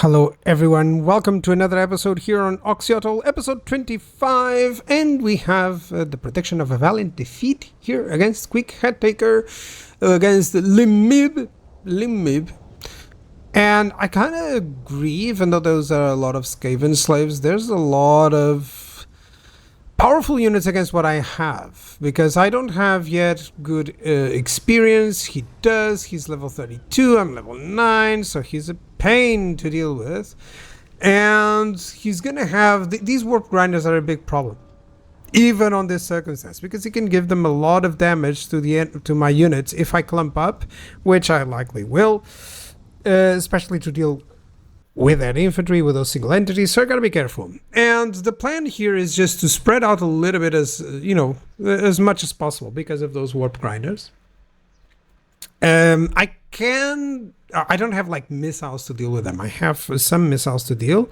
Hello everyone, welcome to another episode here on Oxyotl, episode 25, and we have the prediction of a valiant defeat here against Quick Headtaker, against Limib, and I kind of agree, even though those are a lot of Skaven slaves, there's a lot of powerful units against what I have, because I don't have yet good experience. He does, he's level 32, I'm level 9, so he's a pain to deal with, and he's gonna have these warp grinders are a big problem even on this circumstance, because he can give them a lot of damage to my units if I clump up, which I likely will, especially to deal with that infantry, with those single entities, so I gotta be careful. And the plan here is just to spread out a little bit, as as much as possible, because of those warp grinders. I don't have like missiles to deal with them. I have some missiles to deal,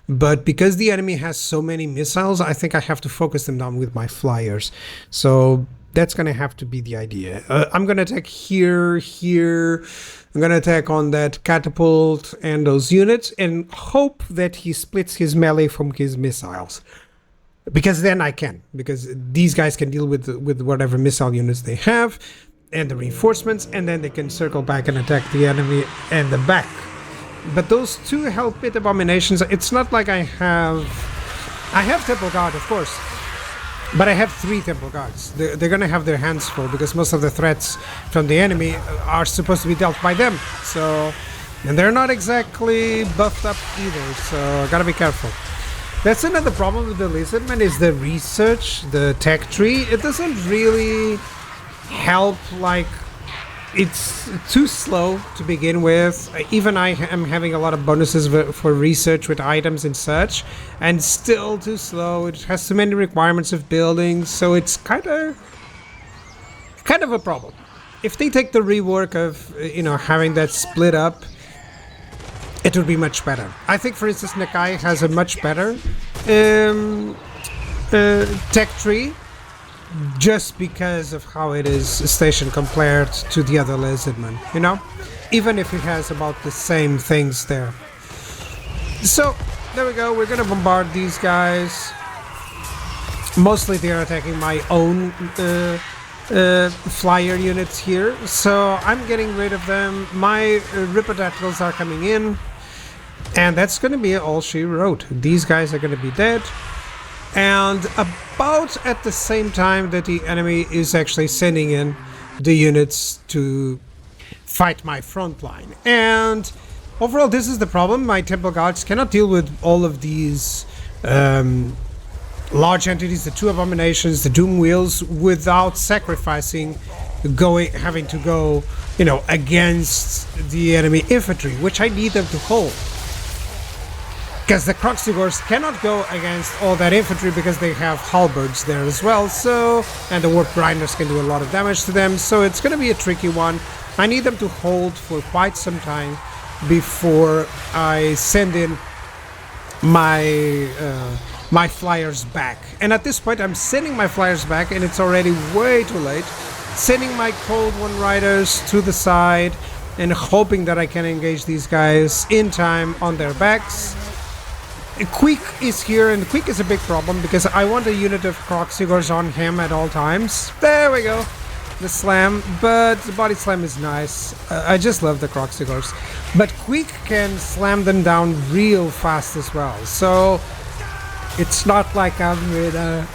but because the enemy has so many missiles, I think I have to focus them down with my flyers. So that's gonna have to be the idea. I'm gonna attack here. I'm gonna attack on that catapult and those units, and hope that he splits his melee from his missiles. Because then I can, because these guys can deal with whatever missile units they have and the reinforcements, and then they can circle back and attack the enemy and the back. But those two help with abominations. It's not like I have Temple Guard, of course, but I have 3 Temple Guards. They're gonna have their hands full, because most of the threats from the enemy are supposed to be dealt by them. So, and they're not exactly buffed up either, so I gotta be careful. That's another problem with the Lizardman, is the research, the tech tree. It doesn't really help, like, it's too slow to begin with. Even I am having a lot of bonuses for research with items and such, and still too slow. It has too many requirements of building, so it's kind of a problem. If they take the rework of having that split up, it would be much better. I think, for instance, Nakai has a much better tech tree, just because of how it is stationed compared to the other Lizardmen, even if it has about the same things there. So there we go, we're gonna bombard these guys. Mostly they're attacking my own flyer units here, so I'm getting rid of them. My Ripodactyls are coming in, and that's gonna be all she wrote. These guys are gonna be dead. And about at the same time that the enemy is actually sending in the units to fight my front line. And overall, this is the problem. My Temple Guards cannot deal with all of these large entities, the 2 abominations, the Doom Wheels, without sacrificing having to go against the enemy infantry, which I need them to hold. Because the Croxigors cannot go against all that infantry, because they have halberds there as well, and the warp grinders can do a lot of damage to them, so it's going to be a tricky one. I need them to hold for quite some time before I send in my flyers back. And at this point I'm sending my flyers back, and it's already way too late. Sending my Cold One Riders to the side and hoping that I can engage these guys in time on their backs. Quick is here, and Quick is a big problem, because I want a unit of Croxigors on him at all times. There we go, the slam, but the body slam is nice. I just love the Croxigors, but Quick can slam them down real fast as well, so it's not like I'm in a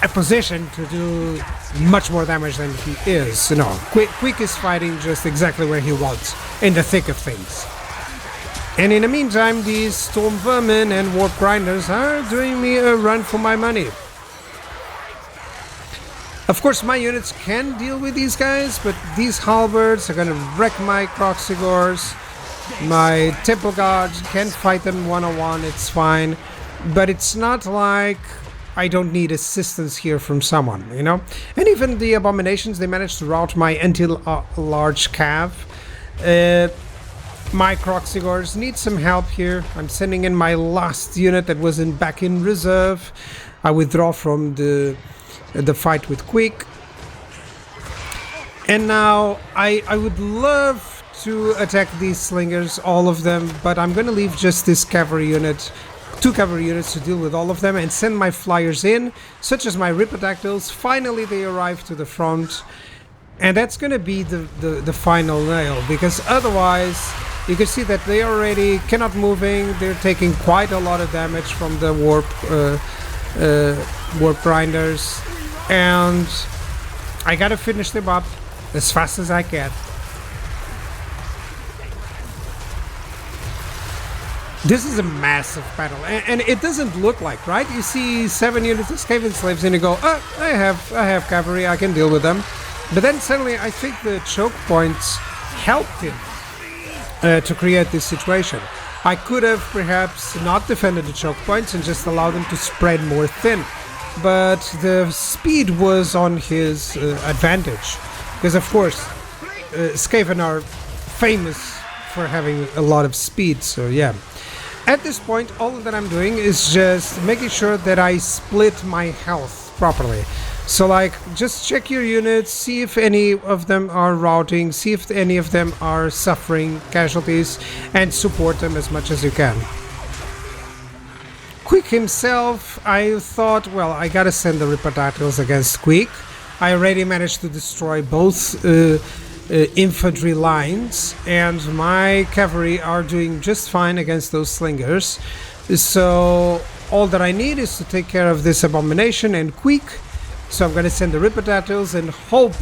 position to do much more damage than he is. Quick is fighting just exactly where he wants, in the thick of things. And in the meantime, these Storm Vermin and Warp Grinders are doing me a run for my money. Of course, my units can deal with these guys, but these halberds are gonna wreck my Croxigors. My Temple Guards can fight them one-on-one, it's fine. But it's not like I don't need assistance here from someone, And even the abominations, they managed to rout my anti-large cav. My Croxigors need some help here. I'm sending in my last unit that was back in reserve. I withdraw from the fight with Quick. And now I would love to attack these slingers, all of them, but I'm gonna leave just this cavalry unit, 2 cavalry units to deal with all of them, and send my flyers in, such as my Ripodactyls. Finally they arrive to the front, and that's gonna be the final nail, because otherwise you can see that they already cannot moving. They're taking quite a lot of damage from the warp grinders, and I gotta finish them up as fast as I can. This is a massive battle, and it doesn't look like, right? You see 7 units of Skaven slaves and you go, oh, I have cavalry, I can deal with them. But then suddenly I think the choke points helped him to create this situation. I could have perhaps not defended the choke points and just allowed them to spread more thin. But the speed was on his advantage. Because of course, Skaven are famous for having a lot of speed, so yeah. At this point, all that I'm doing is just making sure that I split my health properly. So like, just check your units, see if any of them are routing, see if any of them are suffering casualties, and support them as much as you can. Quick himself, I thought, well, I gotta send the Ripodactyls against Quick. I already managed to destroy both infantry lines, and my cavalry are doing just fine against those slingers. So all that I need is to take care of this abomination and Quick. So I'm gonna send the Ripodactyls and hope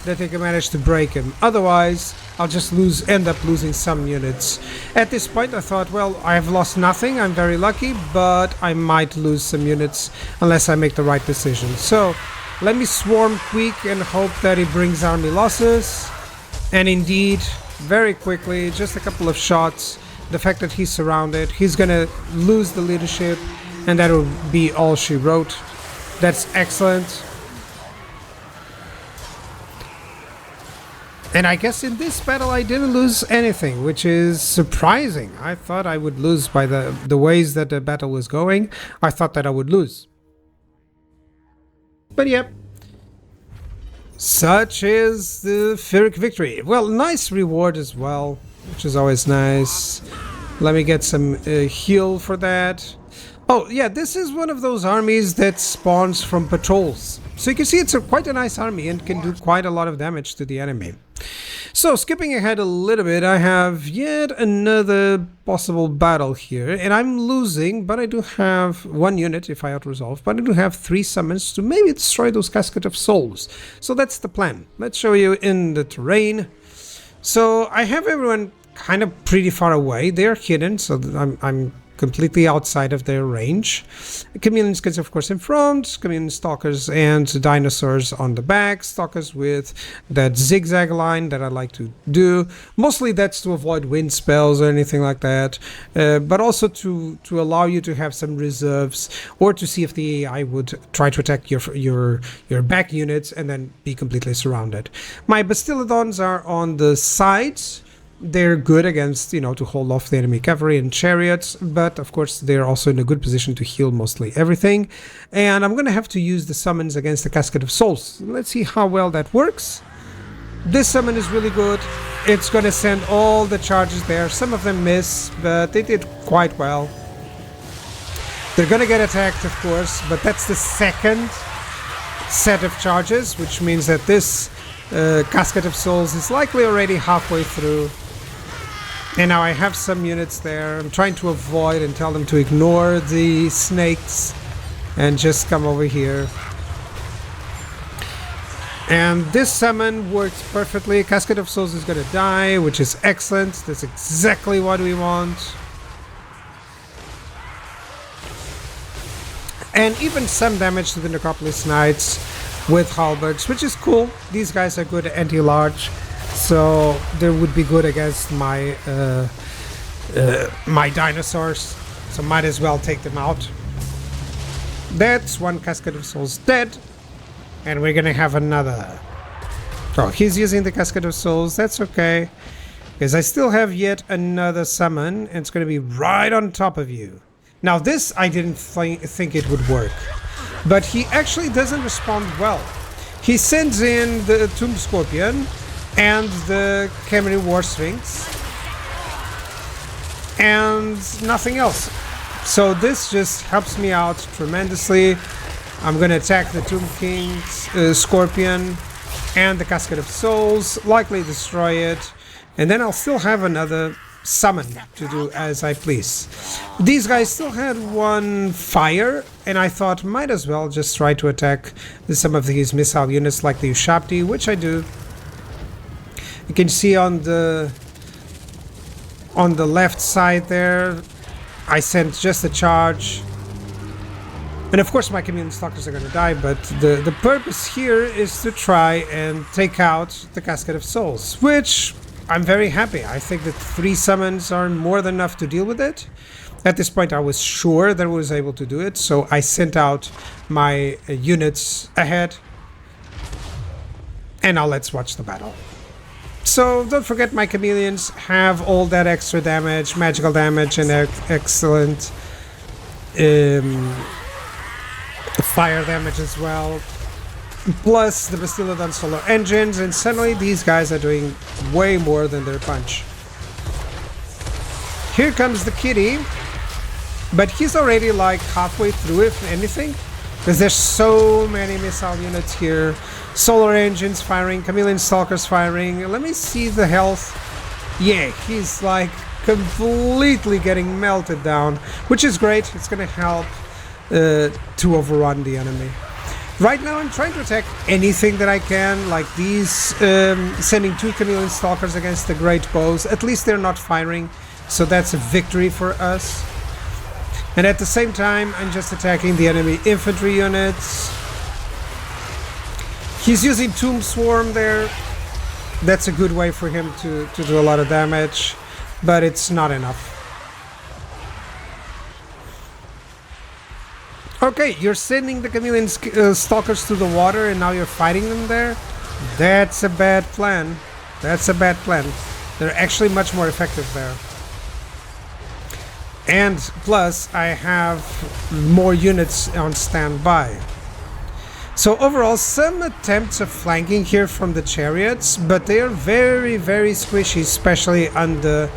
that they can manage to break him. Otherwise, I'll just end up losing some units. At this point I thought, well, I've lost nothing, I'm very lucky, but I might lose some units unless I make the right decision. So let me swarm Quick and hope that he brings army losses. And indeed, very quickly, just a couple of shots, the fact that he's surrounded, he's gonna lose the leadership, and that will be all she wrote. That's excellent. And I guess in this battle I didn't lose anything, which is surprising. I thought I would lose by the ways that the battle was going. I thought that I would lose. But yep. Such is the Pyrrhic victory. Well, nice reward as well, which is always nice. Let me get some heal for that. Oh, yeah, this is one of those armies that spawns from patrols. So you can see it's quite a nice army and can do quite a lot of damage to the enemy. So, skipping ahead a little bit, I have yet another possible battle here, and I'm losing, but I do have 1 unit if I out-resolve, but I do have 3 summons to maybe destroy those Casket of Souls. So that's the plan. Let's show you in the terrain. So I have everyone kind of pretty far away. They're hidden, so I'm completely outside of their range. Chameleon Skids, of course, in front, Chameleon Stalkers and Dinosaurs on the back, Stalkers with that zigzag line that I like to do. Mostly that's to avoid wind spells or anything like that, but also to allow you to have some reserves, or to see if the AI would try to attack your back units and then be completely surrounded. My Bastiladons are on the sides. They're good against, you know, to hold off the enemy cavalry and chariots, but of course they're also in a good position to heal mostly everything. And I'm gonna have to use the summons against the Casket of Souls. Let's see how well that works. This summon is really good. It's gonna send all the charges there. Some of them miss, but they did quite well. They're gonna get attacked, of course, but that's the second set of charges, which means that this Casket of Souls is likely already halfway through. And now I have some units there. I'm trying to avoid and tell them to ignore the snakes and just come over here. And this summon works perfectly. Casket of Souls is gonna die, which is excellent. That's exactly what we want. And even some damage to the Necropolis Knights with halberds, which is cool. These guys are good at anti-large, so they would be good against my my dinosaurs, so might as well take them out. That's 1 Casket of Souls dead, and we're gonna have another. Oh, he's using the Casket of Souls. That's okay, because I still have yet another summon, and it's gonna be right on top of you. Now this I didn't think it would work, but he actually doesn't respond well. He sends in the Tomb Scorpion, and the Camry War Sphinx, and nothing else. So this just helps me out tremendously. I'm gonna attack the Tomb King's Scorpion and the Casket of Souls, likely destroy it, and then I'll still have another summon to do as I please. These guys still had one fire, and I thought might as well just try to attack some of these missile units like the Ushabti, which I do. You can see on the left side there, I sent just a charge. And of course my Chameleon Stalkers are going to die, but the purpose here is to try and take out the Casket of Souls, which I'm very happy. I think that 3 summons are more than enough to deal with it. At this point I was sure that I was able to do it, so I sent out my units ahead. And now let's watch the battle. So don't forget my chameleons have all that extra damage, magical damage, and excellent fire damage as well, plus the Bastillodon solar engines, and suddenly these guys are doing way more than their punch. Here comes the kitty, but he's already like halfway through, if anything, because there's so many missile units here, solar engines firing, chameleon stalkers firing. Let me see the health. Yeah, he's like completely getting melted down, which is great. It's gonna help to overrun the enemy. Right now I'm trying to attack anything that I can, like these, sending 2 chameleon stalkers against the great bows. At least they're not firing, so that's a victory for us. And at the same time I'm just attacking the enemy infantry units. He's using Tomb Swarm there. That's a good way for him to do a lot of damage, but it's not enough. Okay, you're sending the chameleon stalkers to the water and now you're fighting them there? That's a bad plan. That's a bad plan. They're actually much more effective there. And plus, I have more units on standby. So overall, some attempts of flanking here from the chariots, but they are very, very squishy, especially on the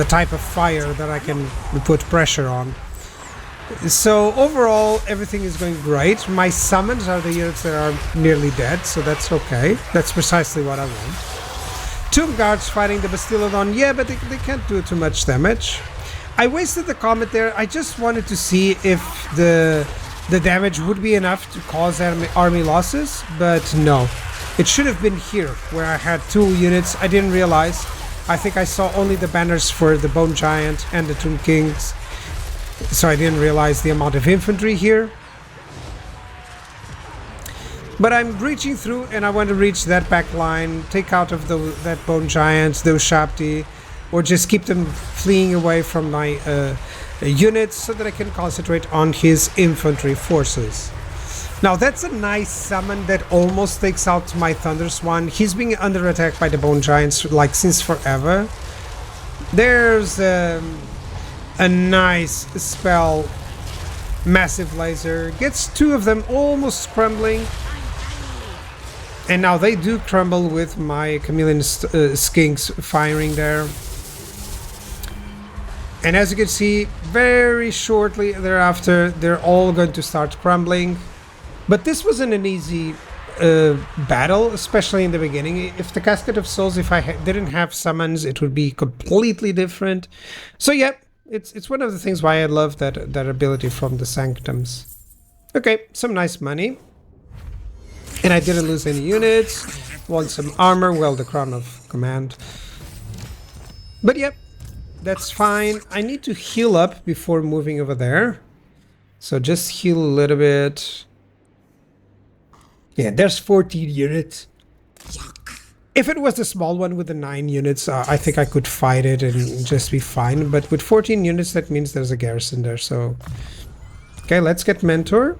type of fire that I can put pressure on. So overall, everything is going great. My summons are the units that are nearly dead, so that's okay. That's precisely what I want. Tomb Guards fighting the Bastillodon, yeah, but they can't do too much damage. I wasted the comet there. I just wanted to see if the damage would be enough to cause army losses, but no. It should have been here, where I had 2 units. I didn't realize. I think I saw only the banners for the Bone Giant and the Tomb Kings. So I didn't realize the amount of infantry here. But I'm reaching through and I want to reach that back line, take out of that Bone Giant, those Ushabti, or just keep them fleeing away from my units so that I can concentrate on his infantry forces. Now that's a nice summon that almost takes out my Thunder Swan. He's being under attack by the Bone Giants like since forever. There's a nice spell, massive laser, gets 2 of them almost crumbling, and now they do crumble with my chameleon skinks firing there. And as you can see, very shortly thereafter they're all going to start crumbling. But this wasn't an easy battle, especially in the beginning. If the Casket of Souls, if I didn't have summons, it would be completely different. So yeah, it's one of the things why I love that ability from the Sanctums. Okay, some nice money. And I didn't lose any units. Won some armor, well, the Crown of Command. But yep, that's fine. I need to heal up before moving over there. So just heal a little bit. Yeah, there's 14 units. If it was the small one with the 9 units, I think I could fight it and just be fine. But with 14 units, that means there's a garrison there, so... Okay, let's get Mentor.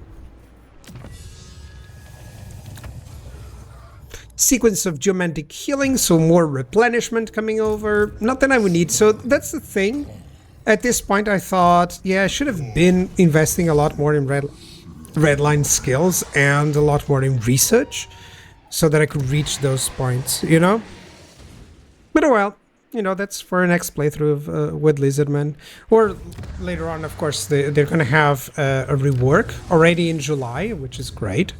Sequence of geomantic healing, so more replenishment coming over. Not that I would need, so that's the thing. At this point, I thought, yeah, I should have been investing a lot more in redline skills and a lot more in research. so that I could reach those points, you know? But oh well, you know, that's for a next playthrough of, with Lizardman. Or later on, of course, they're going to have a rework already in July, which is great.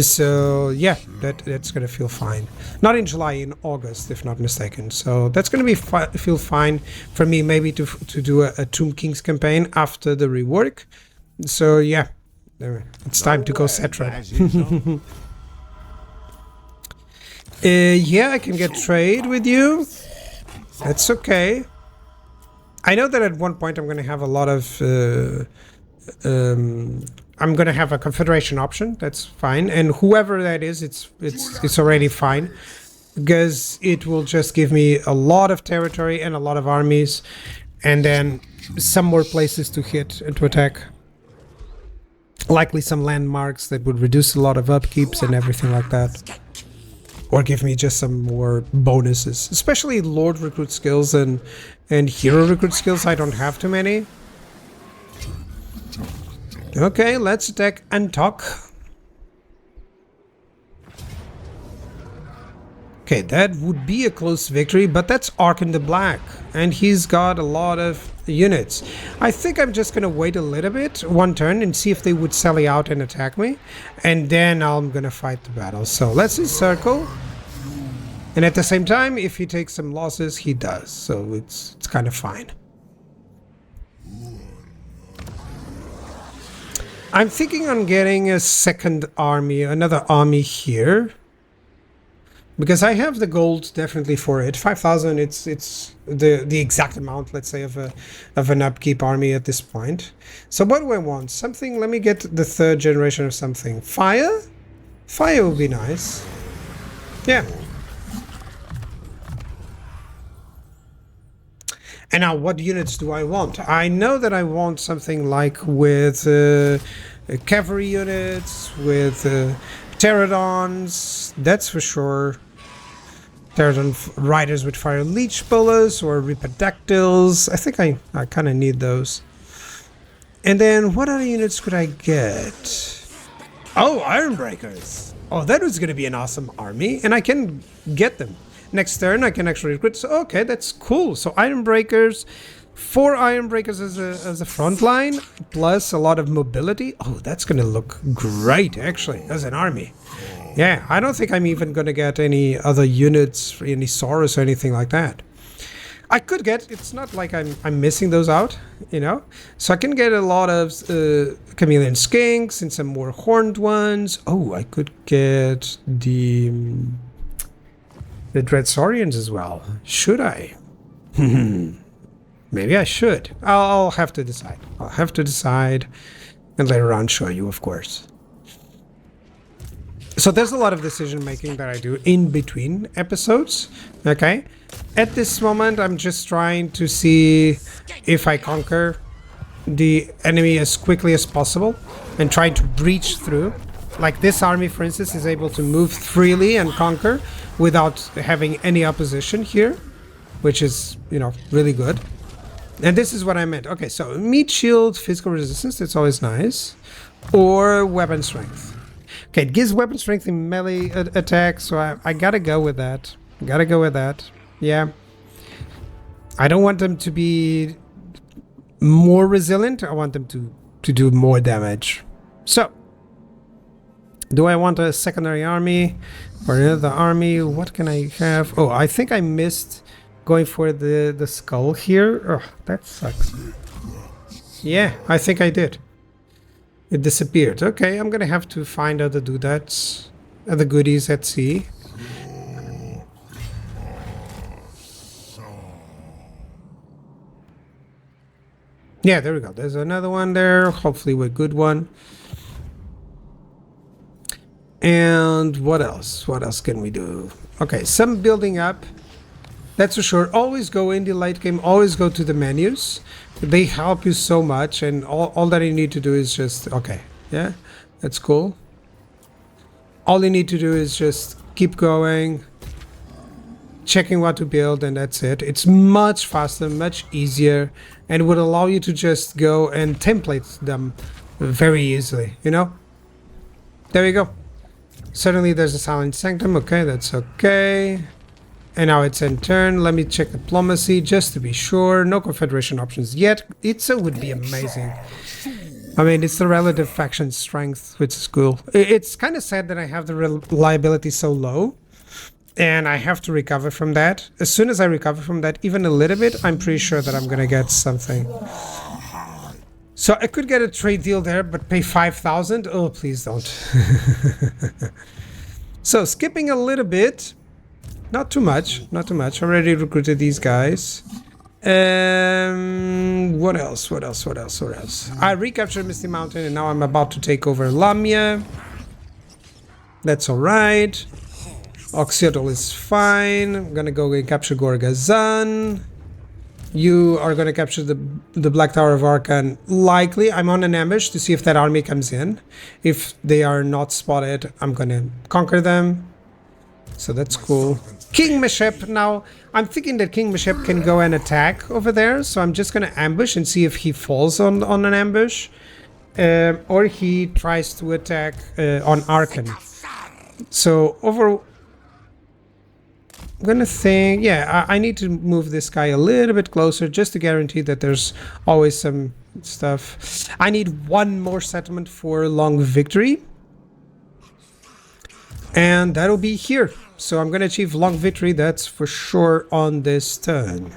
So yeah, that's going to feel fine. Not in July, in August, if not mistaken. So that's going to be feel fine for me, maybe to do a Tomb Kings campaign after the rework. So yeah, it's time to go Cetra. Yeah, I can get trade with you. That's okay. I know that at one point I'm going to have a lot of... I'm going to have a confederation option. That's fine. And whoever that is, it's already fine. Because it will just give me a lot of territory and a lot of armies. And then some more places to hit and to attack. Likely some landmarks that would reduce a lot of upkeeps and everything like that. Or give me just some more bonuses. Especially Lord recruit skills and Hero recruit skills. I don't have too many. Okay, let's attack Antok. Okay, that would be a close victory, but that's Arkan the Black. And he's got a lot of units. I think I'm just going to wait a little bit, one turn, and see if they would sally out and attack me. And then I'm going to fight the battle. So let's encircle. And at the same time, if he takes some losses, he does. So it's kind of fine. I'm thinking on getting a second army, another army here. Because I have the gold definitely for it. 5,000, it's the exact amount, let's say, of an upkeep army at this point. So what do I want? Something, let me get the third generation of something. Fire? Fire would be nice. Yeah. And now, what units do I want? I know that I want something like with cavalry units, with pterodons, that's for sure. Pterodon riders with fire leech bullets or ripidactyls. I think I kind of need those. And then, what other units could I get? Oh, Ironbreakers. Oh, that was going to be an awesome army, and I can get them. Next turn, I can actually recruit. So, okay, that's cool. So, Ironbreakers, 4 Ironbreakers as a front line, plus a lot of mobility. Oh, that's going to look great, actually, as an army. Yeah, I don't think I'm even going to get any other units, any Saurus or anything like that. I could get, it's not like I'm missing those out, you know. So I can get a lot of chameleon skinks and some more horned ones. Oh, I could get the Dreadsaurians as well. Should I? Maybe I should. I'll have to decide. I'll have to decide and later on show you, of course. So there's a lot of decision making that I do in between episodes, okay? At this moment, I'm just trying to see if I conquer the enemy as quickly as possible and trying to breach through. Like this army, for instance, is able to move freely and conquer without having any opposition here, which is, you know, really good. And this is what I meant. Okay, so meat shield, physical resistance, that's always nice. Or weapon strength. Okay, it gives weapon strength in melee attack, so I gotta go with that. Gotta go with that. Yeah. I don't want them to be more resilient. I want them to do more damage. So, do I want a secondary army or another army? What can I have? Oh, I think I missed going for the skull here. Oh, that sucks. Yeah, I think I did. It disappeared. Okay, I'm gonna have to find other doodads, other goodies at sea. Yeah, there we go. There's another one there. Hopefully a good one. And what else? What else can we do? Okay, some building up. That's for sure. Always go in the late game. Always go to the menus. They help you so much. And all that you need to do is just... Okay, yeah, that's cool. All you need to do is just keep going. Checking what to build, and that's it. It's much faster, much easier, and would allow you to just go and template them very easily, you know? There you go. Suddenly there's a silent sanctum. Okay, that's okay. And now it's in turn. Let me check diplomacy just to be sure. No confederation options yet. It would be amazing. I mean, it's the relative faction strength, which is cool. It's kind of sad that I have the reliability so low. And I have to recover from that. As soon as I recover from that, even a little bit, I'm pretty sure that I'm going to get something. So I could get a trade deal there, but pay 5,000. Oh, please don't. So skipping a little bit. Not too much. Not too much. Already recruited these guys. What else? What else? What else? What else? I recaptured Misty Mountain and now I'm about to take over Lamia. That's alright. Oxyotl is fine. I'm gonna go and capture Gorgazan. You are gonna capture the Black Tower of Arkan. Likely, I'm on an ambush to see if that army comes in. If they are not spotted, I'm gonna conquer them. So that's cool. King Meshep. Now, I'm thinking that King Meshep can go and attack over there. So I'm just gonna ambush and see if he falls on an ambush. Or he tries to attack on Arkan. So I'm gonna think, yeah, I need to move this guy a little bit closer just to guarantee that there's always some stuff. I need one more settlement for Long Victory. And that'll be here. So I'm gonna achieve Long Victory, that's for sure on this turn.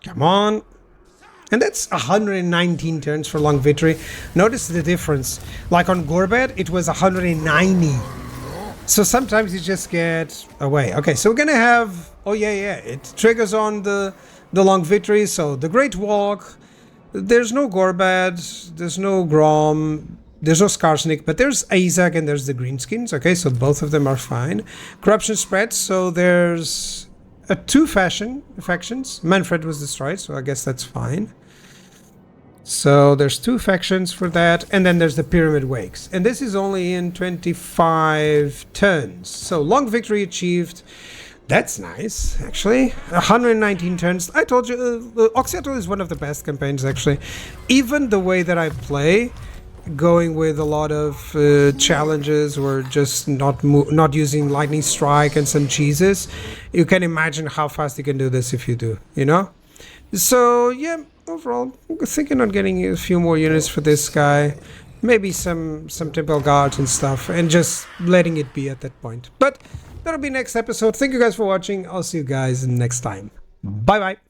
Come on. And that's 119 turns for Long Victory. Notice the difference. Like on Gorbad, it was 190. So sometimes you just get away. Okay, so we're gonna have... Oh yeah, it triggers on the Long Victory. So the Great Walk. There's no Gorbad. There's no Grom. There's no Skarsnik. But there's Isaac and there's the Greenskins. Okay, so both of them are fine. Corruption spreads. So there's two factions. Manfred was destroyed, so I guess that's fine. So there's two factions for that, and then there's the Pyramid Wakes. And this is only in 25 turns. So Long Victory achieved. That's nice, actually. 119 turns. I told you, Oxyotl is one of the best campaigns, actually. Even the way that I play, going with a lot of challenges or just not using Lightning Strike and some cheeses, you can imagine how fast you can do this if you do, you know? So, yeah. Overall, I'm thinking on getting a few more units for this guy, maybe some temple guards and stuff, and just letting it be at that point. But that'll be next episode. Thank you guys for watching. I'll see you guys next time. Bye bye.